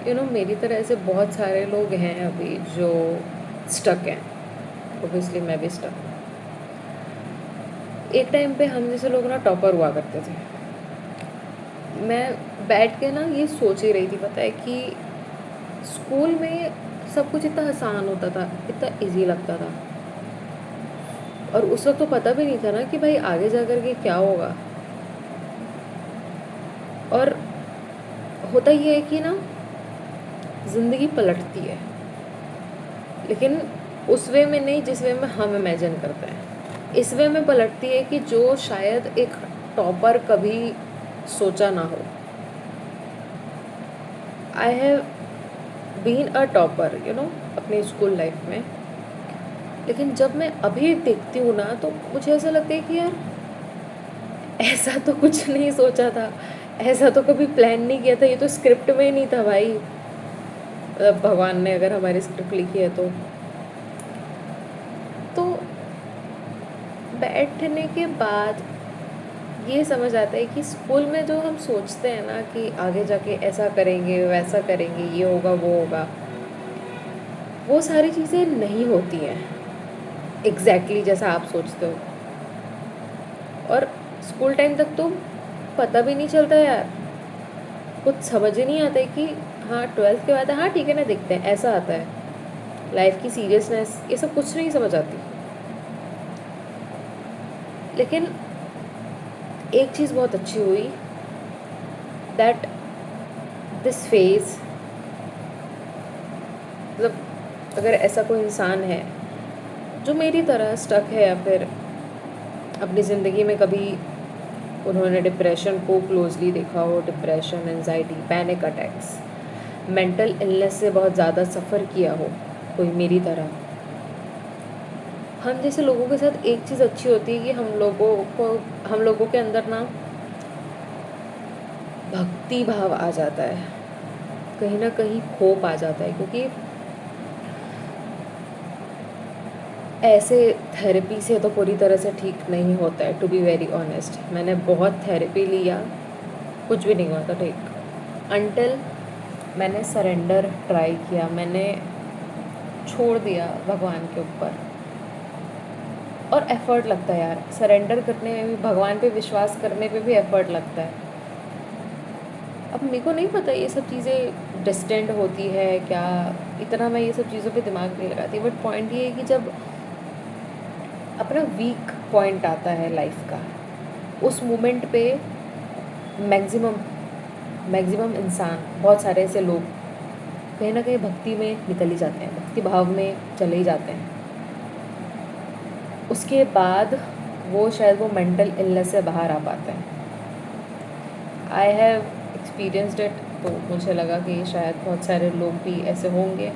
मेरी तरह ऐसे बहुत सारे लोग हैं अभी जो स्टक हैं। ओबियसली मैं भी स्टक हूँ। एक टाइम पे हम जैसे लोग ना टॉपर हुआ करते थे। मैं बैठ के ना ये सोच ही रही थी, पता है, कि स्कूल में सब कुछ इतना आसान होता था, इतना इजी लगता था। और उस वक्त तो पता भी नहीं था ना कि भाई आगे जा कर के क्या होगा। और होता ये है कि ना ज़िंदगी पलटती है, लेकिन उस वे में नहीं जिस वे में हम इमेजिन करते हैं। इस वे में पलटती है कि जो शायद एक टॉपर कभी सोचा ना हो। I have been a topper अपनी स्कूल लाइफ में। लेकिन जब मैं अभी देखती हूँ ना तो मुझे ऐसा लगता है कि यार ऐसा तो कुछ नहीं सोचा था, ऐसा तो कभी प्लान नहीं किया था, ये तो स्क्रिप्ट में ही नहीं था भाई। भगवान ने अगर हमारी स्क्रिप्ट लिखी है तो बैठने के बाद ये समझ आता है कि स्कूल में जो हम सोचते हैं ना कि आगे जाके ऐसा करेंगे वैसा करेंगे, ये होगा वो होगा, वो सारी चीज़ें नहीं होती हैं एग्जैक्टली जैसा आप सोचते हो। और स्कूल टाइम तक तो पता भी नहीं चलता यार, कुछ समझ ही नहीं आता है कि हाँ 12th के बाद हाँ ठीक है ना, देखते हैं, ऐसा आता है। लाइफ की सीरियसनेस ये सब कुछ नहीं समझ आती। लेकिन एक चीज़ बहुत अच्छी हुई, दैट दिस फेज, मतलब अगर ऐसा कोई इंसान है जो मेरी तरह स्टक है या फिर अपनी ज़िंदगी में कभी उन्होंने डिप्रेशन को क्लोजली देखा हो, depression, anxiety, panic attacks, mental illness से बहुत ज़्यादा सफ़र किया हो कोई मेरी तरह, हम जैसे लोगों के साथ एक चीज़ अच्छी होती है कि हम लोगों के अंदर ना भक्ति भाव आ जाता है, कहीं ना कहीं होप आ जाता है। क्योंकि ऐसे थेरेपी से तो पूरी तरह से ठीक नहीं होता है, टू बी वेरी ऑनेस्ट। मैंने बहुत थेरेपी लिया, कुछ भी नहीं हुआ था ठीक, अनटिल मैंने सरेंडर ट्राई किया, मैंने छोड़ दिया भगवान के ऊपर। और एफ़र्ट लगता है यार, सरेंडर करने में भी, भगवान पे विश्वास करने पे भी एफ़र्ट लगता है। अब मेरे को नहीं पता ये सब चीज़ें डिस्टेंट होती है क्या, इतना मैं ये सब चीज़ों पे दिमाग नहीं लगाती। बट पॉइंट ये है कि जब अपना वीक पॉइंट आता है लाइफ का, उस मोमेंट पे मैक्सिमम मैक्सिमम इंसान, बहुत सारे ऐसे लोग कहीं ना कहीं भक्ति में निकल ही जाते हैं, भक्ति भाव में चले ही जाते हैं। उसके बाद वो शायद वो मेंटल इलनेस से बाहर आ पाते हैं। आई हैव एक्सपीरियंस्ड इट, तो मुझे लगा कि शायद बहुत सारे लोग भी ऐसे होंगे।